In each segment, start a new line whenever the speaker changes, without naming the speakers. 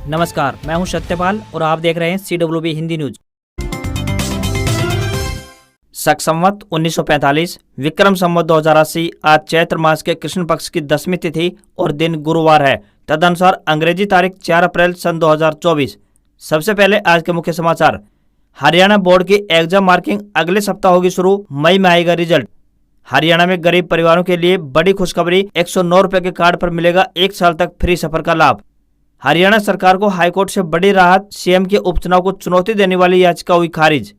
नमस्कार, मैं हूं सत्यपाल और आप देख रहे हैं CWB हिंदी न्यूज। शक संवत 1945 विक्रम संवत 2080 आज चैत्र मास के कृष्ण पक्ष की 10वीं तिथि और दिन गुरुवार है। तदनुसार अंग्रेजी तारीख 4 अप्रैल सन 2024। सबसे पहले आज के मुख्य समाचार। हरियाणा बोर्ड की एग्जाम मार्किंग अगले सप्ताह होगी शुरू, मई में आएगा रिजल्ट। हरियाणा में गरीब परिवारों के लिए बड़ी खुशखबरी, 109 रुपए के कार्ड पर मिलेगा 1 साल तक फ्री सफर का लाभ। हरियाणा सरकार को हाईकोर्ट से बड़ी राहत, सीएम के उपचुनाव को चुनौती देने वाली याचिका हुई खारिज।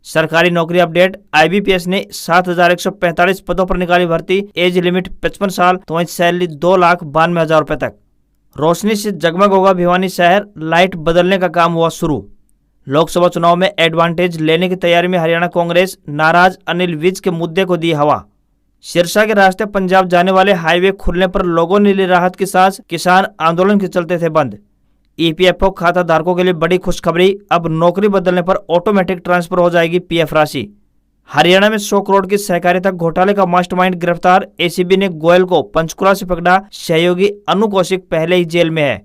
सरकारी नौकरी अपडेट, IBPS ने 7,145 पदों पर निकाली भर्ती, एज लिमिट 55 साल तो वहीं सैलरी 2,92,000 रुपए तक। रोशनी से जगमग होगा भिवानी शहर, लाइट बदलने का काम हुआ शुरू। लोकसभा चुनाव में एडवांटेज लेने की तैयारी में हरियाणा कांग्रेस, नाराज अनिल विज के मुद्दे को दी हवा। सिरसा के रास्ते पंजाब जाने वाले हाईवे खुलने पर लोगों ने ली राहत की सांस, किसान आंदोलन के चलते थे बंद। EPFO खाता धारकों के लिए बड़ी खुशखबरी, अब नौकरी बदलने पर ऑटोमेटिक ट्रांसफर हो जाएगी PF राशि। हरियाणा में 100 करोड़ की सहकारिता घोटाले का मास्टरमाइंड गिरफ्तार, ACB ने गोयल को पंचकुला से पकड़ा, सहयोगी अनु कौशिक पहले ही जेल में है।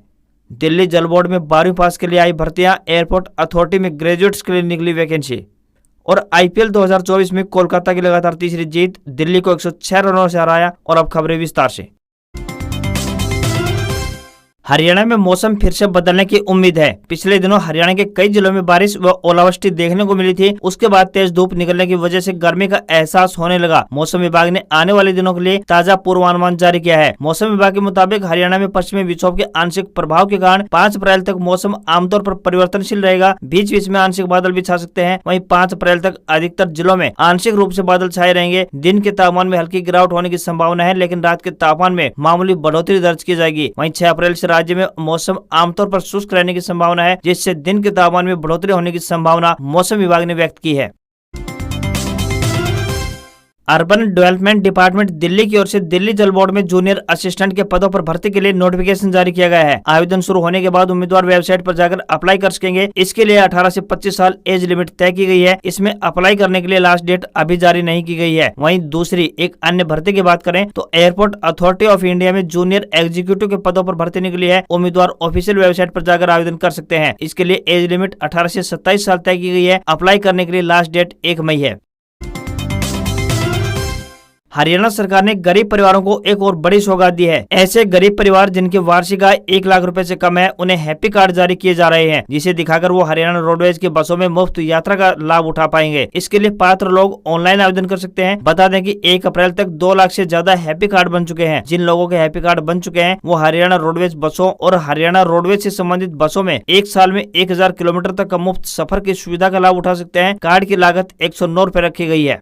दिल्ली जल बोर्ड में 12वीं पास के लिए आई भर्तियां, एयरपोर्ट अथॉरिटी में ग्रेजुएट्स के लिए निकली वैकेंसी। और IPL 2024 में कोलकाता की लगातार तीसरी जीत, दिल्ली को 106 रनों से हराया। और अब खबरें विस्तार से। हरियाणा में मौसम फिर से बदलने की उम्मीद है। पिछले दिनों हरियाणा के कई जिलों में बारिश व ओलावृष्टि देखने को मिली थी। उसके बाद तेज धूप निकलने की वजह से गर्मी का एहसास होने लगा। मौसम विभाग ने आने वाले दिनों के लिए ताजा पूर्वानुमान जारी किया है। मौसम विभाग के मुताबिक हरियाणा में पश्चिमी विक्षोभ के आंशिक प्रभाव के कारण 5 अप्रैल तक मौसम आमतौर पर परिवर्तनशील रहेगा। बीच बीच में आंशिक बादल भी छा सकते हैं। वहीं 5 अप्रैल तक अधिकतर जिलों में आंशिक रूप से बादल छाए रहेंगे। दिन के तापमान में हल्की गिरावट होने की संभावना है, लेकिन रात के तापमान में मामूली बढ़ोतरी दर्ज की जाएगी। वहीं 6 अप्रैल से राज्य में मौसम आमतौर पर शुष्क रहने की संभावना है, जिससे दिन के तापमान में बढ़ोतरी होने की संभावना मौसम विभाग ने व्यक्त की है। अर्बन डेवलपमेंट डिपार्टमेंट दिल्ली की ओर से दिल्ली जल बोर्ड में जूनियर असिस्टेंट के पदों पर भर्ती के लिए नोटिफिकेशन जारी किया गया है। आवेदन शुरू होने के बाद उम्मीदवार वेबसाइट पर जाकर अप्लाई कर सकेंगे। इसके लिए 18 से 25 साल एज लिमिट तय की गई है। इसमें अप्लाई करने के लिए लास्ट डेट अभी जारी नहीं की गई है। वहीं दूसरी एक अन्य भर्ती की बात करें तो एयरपोर्ट अथॉरिटी ऑफ इंडिया में जूनियर एग्जीक्यूटिव के पदों पर भर्ती निकली है। उम्मीदवार ऑफिशियल वेबसाइट पर जाकर आवेदन कर सकते हैं। इसके लिए एज लिमिट 18 से 27 साल तय की गई है। अप्लाई करने के लिए लास्ट डेट 1 मई है। हरियाणा सरकार ने गरीब परिवारों को एक और बड़ी सौगात दी है। ऐसे गरीब परिवार जिनकी वार्षिक आय 1 लाख रुपए से कम है, उन्हें हैप्पी कार्ड जारी किए जा रहे हैं, जिसे दिखाकर वो हरियाणा रोडवेज की बसों में मुफ्त यात्रा का लाभ उठा पाएंगे। इसके लिए पात्र लोग ऑनलाइन आवेदन कर सकते हैं। बता दें कि 1 अप्रैल तक 2 लाख से ज्यादा हैप्पी कार्ड बन चुके हैं। जिन लोगों के हैप्पी कार्ड बन चुके हैं वो हरियाणा रोडवेज बसों और हरियाणा रोडवेज से संबंधित बसों में 1 साल में 1000 किलोमीटर तक का मुफ्त सफर की सुविधा का लाभ उठा सकते हैं। कार्ड की लागत 109 रुपए रखी गई है।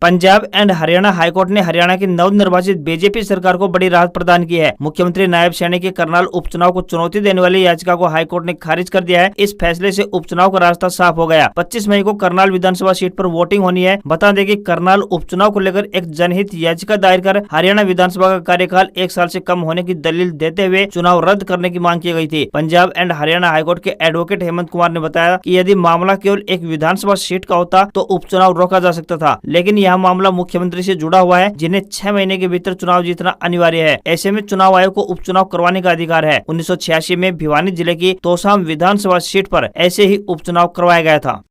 पंजाब एंड हरियाणा हाईकोर्ट ने हरियाणा की नवनिर्वाचित बीजेपी सरकार को बड़ी राहत प्रदान की है। मुख्यमंत्री नायब सैनी के करनाल उपचुनाव को चुनौती देने वाली याचिका को हाईकोर्ट ने खारिज कर दिया है। इस फैसले से उपचुनाव का रास्ता साफ हो गया। 25 मई को करनाल विधानसभा सीट पर वोटिंग होनी है। बता दें कि करनाल उपचुनाव को लेकर एक जनहित याचिका दायर कर हरियाणा विधानसभा का कार्यकाल 1 साल से कम होने की दलील देते हुए चुनाव रद्द करने की मांग की गई थी। पंजाब एंड हरियाणा हाईकोर्ट के एडवोकेट हेमंत कुमार ने बताया कि यदि मामला केवल एक विधानसभा सीट का होता तो उपचुनाव रोका जा सकता था, लेकिन यह मामला मुख्यमंत्री से जुड़ा हुआ है, जिन्हें 6 महीने के भीतर चुनाव जीतना अनिवार्य है। ऐसे में चुनाव आयोग को उपचुनाव करवाने का अधिकार है। 1986 में भिवानी जिले की तोसाम विधानसभा सीट पर ऐसे ही उपचुनाव करवाया गया था।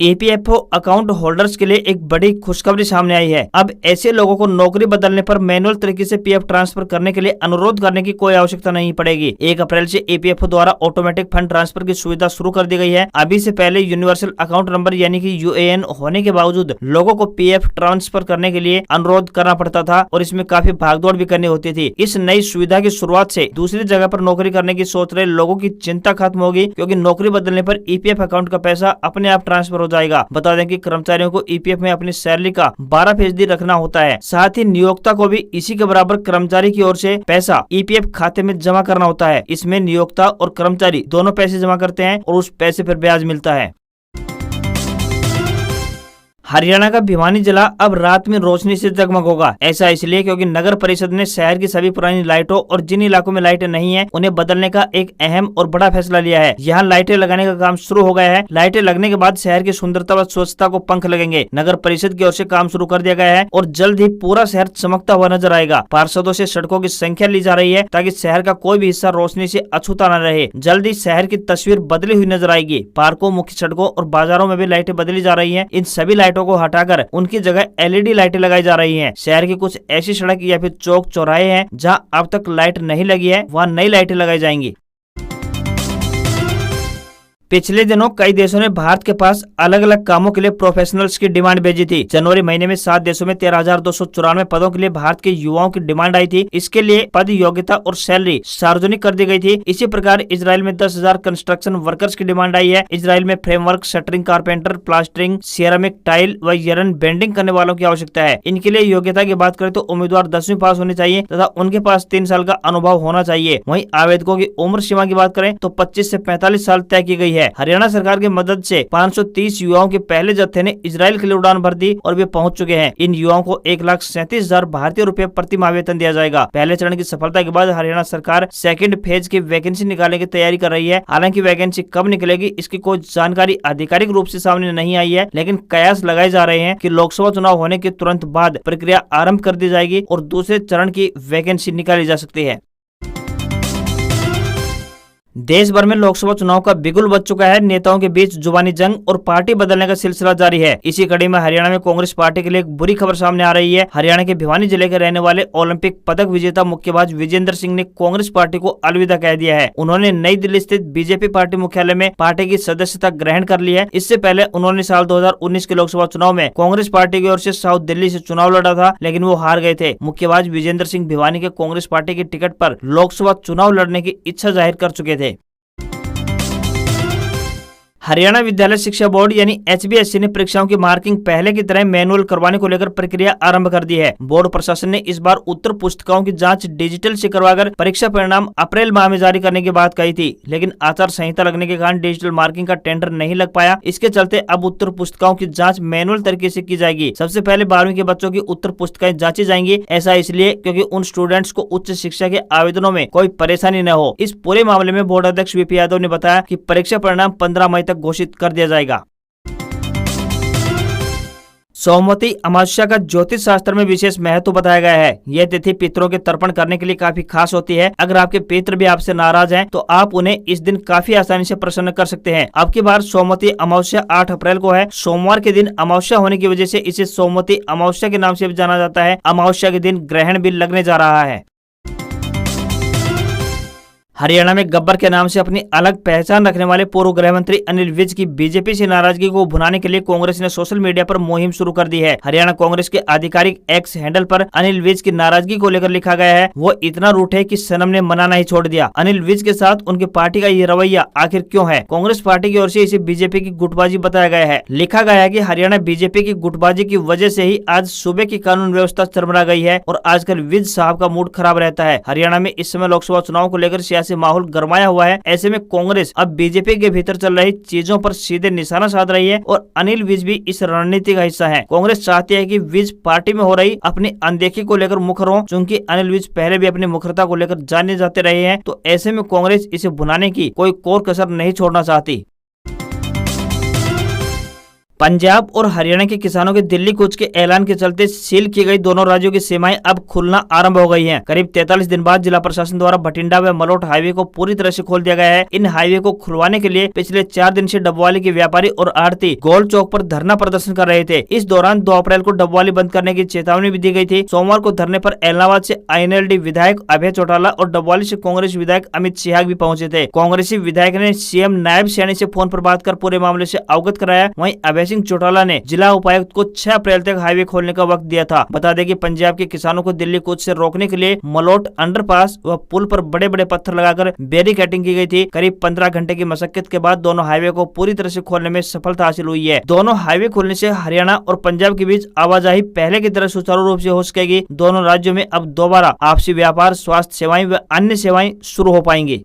EPFO अकाउंट होल्डर्स के लिए एक बड़ी खुशखबरी सामने आई है। अब ऐसे लोगों को नौकरी बदलने पर मैनुअल तरीके से PF ट्रांसफर करने के लिए अनुरोध करने की कोई आवश्यकता नहीं पड़ेगी। 1 अप्रैल से EPFO द्वारा ऑटोमेटिक फंड ट्रांसफर की सुविधा शुरू कर दी गई है। अभी से पहले यूनिवर्सल अकाउंट नंबर यानी कि UAN होने के बावजूद लोगों को PF ट्रांसफर करने के लिए अनुरोध करना पड़ता था और इसमें काफी भागदौड़ भी करनी होती थी। इस नई सुविधा की शुरुआत से दूसरी जगह पर नौकरी करने की सोच रहे लोगों की चिंता खत्म होगी, क्योंकि नौकरी बदलने पर EPF अकाउंट का पैसा अपने आप ट्रांसफर हो जाएगा। बता दें कि कर्मचारियों को EPF में अपनी सैलरी का 12% रखना होता है। साथ ही नियोक्ता को भी इसी के बराबर कर्मचारी की ओर से पैसा EPF खाते में जमा करना होता है। इसमें नियोक्ता और कर्मचारी दोनों पैसे जमा करते हैं और उस पैसे पर ब्याज मिलता है। हरियाणा का भिवानी जिला अब रात में रोशनी से जगमग होगा। ऐसा इसलिए क्योंकि नगर परिषद ने शहर की सभी पुरानी लाइटों और जिन इलाकों में लाइटें नहीं हैं, उन्हें बदलने का एक अहम और बड़ा फैसला लिया है। यहाँ लाइटें लगाने का काम शुरू हो गया है। लाइटें लगने के बाद शहर की सुंदरता व स्वच्छता को पंख लगेंगे। नगर परिषद की ओर से काम शुरू कर दिया गया है और जल्द ही पूरा शहर चमकता हुआ नजर आएगा। पार्षदों से सड़कों की संख्या ली जा रही है ताकि शहर का कोई भी हिस्सा रोशनी से अछूता न रहे। जल्द ही शहर की तस्वीर बदली हुई नजर आएगी। पार्कों, मुख्य सड़कों और बाजारों में भी लाइटें बदली जा रही है। इन सभी लाइटों को हटाकर उनकी जगह एलईडी लाइटें लगाई जा रही हैं। शहर की कुछ ऐसी सड़क या फिर चौक चौराहे हैं जहां अब तक लाइट नहीं लगी है, वहां नई लाइटें लगाई जाएंगी। पिछले दिनों कई देशों ने भारत के पास अलग अलग कामों के लिए प्रोफेशनल्स की डिमांड भेजी थी। जनवरी महीने में 7 देशों में 13,294 पदों के लिए भारत के युवाओं की डिमांड आई थी। इसके लिए पद, योग्यता और सैलरी सार्वजनिक कर दी गई थी। इसी प्रकार इजराइल में 10,000 कंस्ट्रक्शन वर्कर्स की डिमांड आई है। इजराइल में framework, shuttering, carpenter, plastering, ceramic, tile व यरन बेंडिंग करने वालों की आवश्यकता है। इनके लिए योग्यता की बात करें तो उम्मीदवार 10वीं पास होनी चाहिए तथा उनके पास 3 साल का अनुभव होना चाहिए। वहीं आवेदकों की उम्र सीमा की बात करें तो 25 से 45 साल तय की गई है। हरियाणा सरकार की मदद से 530 युवाओं के पहले जत्थे ने इजराइल के लिए उड़ान भर दी और वे पहुंच चुके हैं। इन युवाओं को 1,37,000 भारतीय रुपए प्रति माह वेतन दिया जाएगा। पहले चरण की सफलता के बाद हरियाणा सरकार सेकंड फेज की वैकेंसी निकालने की तैयारी कर रही है। हालांकि वैकेंसी कब निकलेगी इसकी कोई जानकारी आधिकारिक रूप से सामने नहीं आई है, लेकिन कयास लगाए जा रहे हैं कि लोकसभा चुनाव होने के तुरंत बाद प्रक्रिया आरंभ कर दी जाएगी और दूसरे चरण की वैकेंसी निकाली जा सकती है। देश भर में लोकसभा चुनाव का बिगुल बज चुका है। नेताओं के बीच जुबानी जंग और पार्टी बदलने का सिलसिला जारी है। इसी कड़ी में हरियाणा में कांग्रेस पार्टी के लिए एक बुरी खबर सामने आ रही है। हरियाणा के भिवानी जिले के रहने वाले ओलंपिक पदक विजेता मुक्केबाज विजेंद्र सिंह ने कांग्रेस पार्टी को अलविदा कह दिया है। उन्होंने नई दिल्ली स्थित बीजेपी पार्टी मुख्यालय में पार्टी की सदस्यता ग्रहण कर ली है। इससे पहले उन्होंने साल 2019 के लोकसभा चुनाव में कांग्रेस पार्टी की ओर से साउथ दिल्ली से चुनाव लड़ा था, लेकिन वो हार गए थे। मुक्केबाज विजेंद्र सिंह भिवानी के कांग्रेस पार्टी की टिकट पर लोकसभा चुनाव लड़ने की इच्छा जाहिर कर चुके थे। हरियाणा विद्यालय शिक्षा बोर्ड यानी HBSC ने परीक्षाओं की मार्किंग पहले की तरह मैनुअल करवाने को लेकर प्रक्रिया आरंभ कर दी है। बोर्ड प्रशासन ने इस बार उत्तर पुस्तिकाओं की जांच डिजिटल से करवाकर परीक्षा परिणाम अप्रैल माह में जारी करने की बात कही थी, लेकिन आचार संहिता लगने के कारण डिजिटल मार्किंग का टेंडर नहीं लग पाया। इसके चलते अब उत्तर पुस्तिकाओं की जाँच मैनुअल तरीके से की जाएगी। सबसे पहले 12वीं के बच्चों की उत्तर पुस्तिकाएं जांची जाएंगी। ऐसा इसलिए क्योंकि उन स्टूडेंट्स को उच्च शिक्षा के आवेदनों में कोई परेशानी न हो। इस पूरे मामले में बोर्ड अध्यक्ष VP यादव ने बताया कि परीक्षा परिणाम 15 मई तक घोषित कर दिया जाएगा। सोमवती अमावस्या का ज्योतिष शास्त्र में विशेष महत्व बताया गया है। यह तिथि पितरों के तर्पण करने के लिए काफी खास होती है। अगर आपके पितर भी आपसे नाराज हैं, तो आप उन्हें इस दिन काफी आसानी से प्रसन्न कर सकते हैं। अब की बार सोमवती अमावस्या 8 अप्रैल को है। सोमवार के दिन अमावस्या होने की वजह से इसे सोमवती अमावस्या के नाम से भी जाना जाता है। अमावस्या के दिन ग्रहण भी लगने जा रहा है। हरियाणा में गब्बर के नाम से अपनी अलग पहचान रखने वाले पूर्व गृह मंत्री अनिल विज की बीजेपी से नाराजगी को भुनाने के लिए कांग्रेस ने सोशल मीडिया पर मुहिम शुरू कर दी है। हरियाणा कांग्रेस के आधिकारिक एक्स हैंडल पर अनिल विज की नाराजगी को लेकर लिखा गया है, वो इतना रूठे कि सनम ने मनाना ही छोड़ दिया। अनिल विज के साथ उनकी पार्टी का ये रवैया आखिर क्यों है? कांग्रेस पार्टी की ओर से इसे बीजेपी की गुटबाजी बताया गया है। लिखा गया है कि हरियाणा बीजेपी की गुटबाजी की वजह से ही आज सूबे की कानून व्यवस्था चरमरा गई है और आजकल विज साहब का मूड खराब रहता है। हरियाणा में इस समय लोकसभा चुनाव को लेकर सियासी माहौल गरमाया हुआ है। ऐसे में कांग्रेस अब बीजेपी के भीतर चल रही चीजों पर सीधे निशाना साध रही है और अनिल विज भी इस रणनीति का हिस्सा है। कांग्रेस चाहती है कि विज पार्टी में हो रही अपनी अनदेखी को लेकर मुखर हो। चूंकि अनिल विज पहले भी अपनी मुखरता को लेकर जाने जाते रहे हैं, तो ऐसे में कांग्रेस इसे भुनाने की कोई कोर कसर नहीं छोड़ना चाहती। पंजाब और हरियाणा के किसानों के दिल्ली कूच के ऐलान के चलते सील की गई दोनों राज्यों की सीमाएं अब खुलना आरंभ हो गई हैं। करीब 43 दिन बाद जिला प्रशासन द्वारा भटिंडा व मलोट हाईवे को पूरी तरह से खोल दिया गया है। इन हाईवे को खुलवाने के लिए पिछले 4 दिन से डबवाली के व्यापारी और आढ़ती गोल चौक पर धरना प्रदर्शन कर रहे थे। इस दौरान 2 अप्रैल को डबवाली बंद करने की चेतावनी भी दी गई थी। सोमवार को धरने पर ऐलनाबाद से INLD विधायक अभय चौटाला और डबवाली से कांग्रेस विधायक अमित सिहाग भी पहुंचे थे। कांग्रेसी विधायक ने CM नायब सैनी से फोन पर बात कर पूरे मामले से अवगत कराया। वहीं अभय सिंह चौटाला ने जिला उपायुक्त को 6 अप्रैल तक हाईवे खोलने का वक्त दिया था। बता दें कि पंजाब के किसानों को दिल्ली कूच से रोकने के लिए मलोट अंडरपास व पुल पर बड़े बड़े पत्थर लगाकर बैरिकेडिंग की गई थी। करीब 15 घंटे की मशक्कत के बाद दोनों हाईवे को पूरी तरह से खोलने में सफलता हासिल हुई है। दोनों हाईवे खोलने से हरियाणा और पंजाब के बीच आवाजाही पहले की तरह सुचारू रूप से हो सकेगी। दोनों राज्यों में अब दोबारा आपसी व्यापार, स्वास्थ्य सेवाएं व अन्य सेवाएं शुरू हो पाएंगी।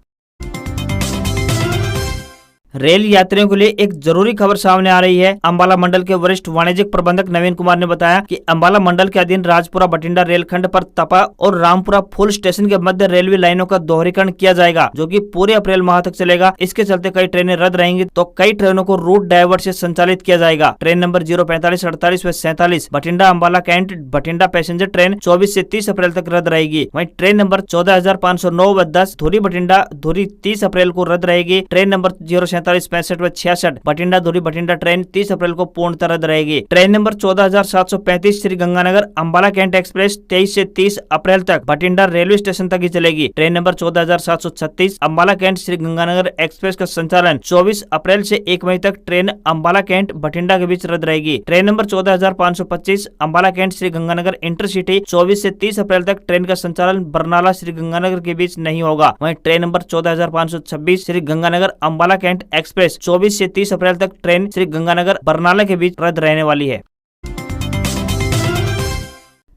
रेल यात्रियों के लिए एक जरूरी खबर सामने आ रही है। अंबाला मंडल के वरिष्ठ वाणिज्यिक प्रबंधक नवीन कुमार ने बताया कि अंबाला मंडल के अधीन राजपुरा बठिंडा रेलखंड पर तपा और रामपुरा फूल स्टेशन के मध्य रेलवे लाइनों का दोहरीकरण किया जाएगा, जो कि पूरे अप्रैल माह तक चलेगा। इसके चलते कई ट्रेनें रद्द रहेंगी, तो कई ट्रेनों को रूट डाइवर्ट से संचालित किया जाएगा। ट्रेन नंबर 045, 48 व 47 Bathinda Ambala cantt Bathinda passenger train 24 से 30 अप्रैल तक रद्द रहेगी। वहीं ट्रेन नंबर 14,509 व 10 धुरी बठिंडा धुरी 30 अप्रैल को रद्द रहेगी। ट्रेन नंबर 047, 65 व 66 बठिंडा धुरी बठिंडा ट्रेन 30 अप्रैल को पूर्णतः रद्द रहेगी। Train number 14,735 Sri Ganganagar Ambala cantt express 23 से 30 अप्रैल तक बठिंडा रेलवे स्टेशन तक ही चलेगी। Train number 14,736 Ambala cantt Sri Ganganagar express का संचालन 24 अप्रैल से 1 मई तक ट्रेन अंबाला कैंट बठिंडा के बीच रद्द रहेगी। Train number 14,525 Ambala cantt Sri Ganganagar intercity 24 से 30 अप्रैल तक ट्रेन का संचालन बरनाला श्री गंगानगर के बीच नहीं होगा। वहीं train number 14,526 Sri Ganganagar Ambala cantt express 24 से 30 अप्रैल तक ट्रेन श्री गंगानगर बरनाला के बीच रद्द रहने वाली है।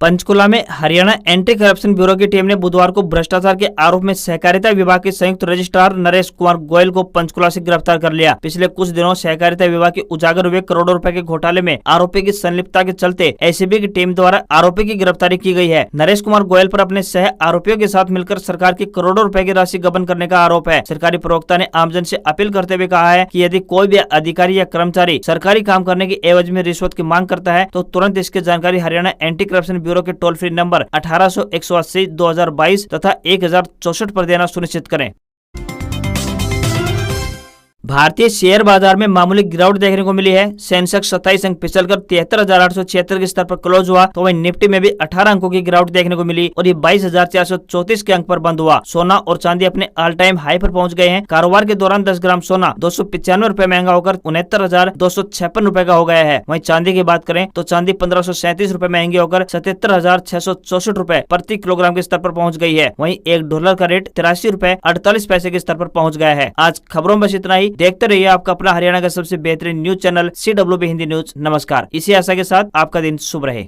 पंचकुला में हरियाणा एंटी करप्शन ब्यूरो की टीम ने बुधवार को भ्रष्टाचार के आरोप में सहकारिता विभाग के संयुक्त रजिस्ट्रार नरेश कुमार गोयल को पंचकुला से गिरफ्तार कर लिया। पिछले कुछ दिनों सहकारिता विभाग के उजागर हुए करोड़ों रुपए के घोटाले में आरोपी की संलिप्तता के चलते एसीबी की टीम द्वारा आरोपी की गिरफ्तारी की गई है। नरेश कुमार गोयल पर अपने सह आरोपियों के साथ मिलकर सरकार की करोड़ों रुपए की राशि गबन करने का आरोप है। सरकारी प्रवक्ता ने आमजन से अपील करते हुए कहा है कि यदि कोई भी अधिकारी या कर्मचारी सरकारी काम करने की एवज में रिश्वत की मांग करता है तो तुरंत इसकी जानकारी हरियाणा एंटी करप्शन ब्यूरो के टोल फ्री नंबर 1800-180-2022 तथा 1064 पर देना सुनिश्चित करें। भारतीय शेयर बाजार में मामूली गिरावट देखने को मिली है। सेंसेक्स 27 अंक फिसलकर 73,876 के स्तर पर क्लोज हुआ, तो वहीं निफ्टी में भी 18 अंकों की गिरावट देखने को मिली और ये 22,434 के अंक पर बंद हुआ। सोना और चांदी अपने ऑल टाइम हाई पर पहुंच गए हैं। कारोबार के दौरान 10 ग्राम सोना 295 रुपए महंगा होकर 69,256 रुपए का हो गया है। वहीं चांदी की बात करें तो चांदी 1,537 रुपए महंगी होकर 77,664 रुपए प्रति किलोग्राम के स्तर पर पहुंच गई है। वहीं $1 का रेट 83 रुपए 48 पैसे के स्तर पर पहुंच गया है। आज खबरों में बस इतना ही। देखते रहिए आपका अपना हरियाणा का सबसे बेहतरीन news channel CWB Hindi news. नमस्कार। इसी आशा के साथ आपका दिन शुभ रहे।